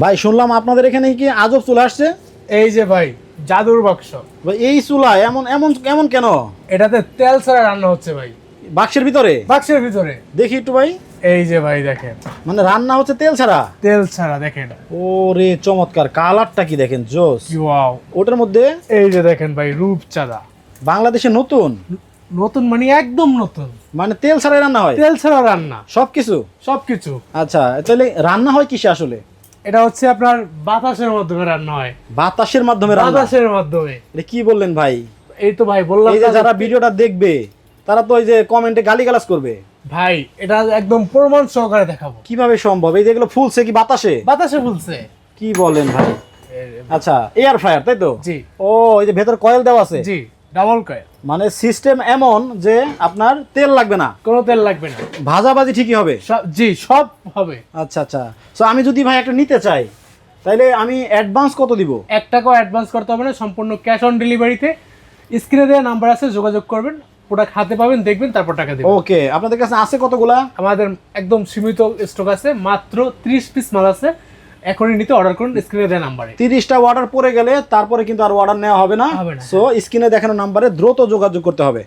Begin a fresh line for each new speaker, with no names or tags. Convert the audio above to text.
ভাই শুনলাম আপনাদের এখানে কি আজব চলে আসছে?
এই যে ভাই জাদুর বাক্স।
ভাই এই চুলা এমন এমন এমন কেন?
এটাতে তেল ছাড়া রান্না হচ্ছে ভাই,
বাক্সের ভিতরে?
বাক্সের ভিতরে।
দেখি একটু ভাই।
এই যে ভাই দেখেন,
মানে রান্না হচ্ছে তেল ছাড়া?
তেল ছাড়া দেখেন।
ওরে চমৎকার, কালারটা কি দেখেন, জোস।
ওয়াও।
ওটার মধ্যে
এই যে দেখেন ভাই, রূপচাঁদা।
বাংলাদেশে নতুন?
নতুন মানে একদম নতুন,
মানে তেল ছাড়াই রান্না হয়?
তেল ছাড়া রান্না
সবকিছু?
সবকিছু।
আচ্ছা, তাহলে রান্না হয় কিসে আসলে?
এটা হচ্ছে আপনার বাতাসের মাধ্যমে রান্না হয়।
বাতাসের মাধ্যমে রান্না?
বাতাসের মাধ্যমে।
এটা কি বললেন ভাই?
এই তো ভাই বললাম,
এই যে যারা ভিডিওটা দেখবে তারা তো ওই যে কমেন্টে গালিগালাজ করবে।
ভাই এটা একদম প্রমাণ সহকারে দেখাবো।
কিভাবে সম্ভব? এই যেগুলো ফুলছে কি বাতাসে?
বাতাসে ফুলছে।
কি বলেন ভাই? আচ্ছা, এয়ার ফ্রায়ার তাই তো?
জি।
ও, এই যে ভেতর কয়েল দেওয়া আছে?
জি, ডাবল কয়েল।
মানে সিস্টেম এমন যে আপনার তেল লাগবে না,
কোনো তেল লাগবে না,
ভাজাভাজি ঠিকই হবে?
জি সব হবে।
আচ্ছা আচ্ছা। সো আমি যদি ভাই একটা নিতে চাই তাহলে আমি অ্যাডভান্স কত দিব?
1 টাকাও অ্যাডভান্স করতে হবে না, সম্পূর্ণ ক্যাশ অন ডেলিভারিতে। স্ক্রিনে দেওয়া নাম্বার আছে, যোগাযোগ করবেন, প্রোডাক্ট হাতে পাবেন, দেখবেন, তারপর টাকা দেবেন।
ওকে, আপনাদের কাছে আছে কতগুলা?
আমাদের একদম সীমিত স্টক আছে, মাত্র 30 পিস মাল আছে। এখনই নিতে অর্ডার করুন স্ক্রিনে দেওয়া নাম্বারে।
30টা অর্ডার পড়ে গেলে তারপরে কিন্তু আর অর্ডার নেওয়া হবে না।
হবে না।
সো স্ক্রিনে দেখানো নাম্বারে দ্রুত যোগাযোগ করতে হবে।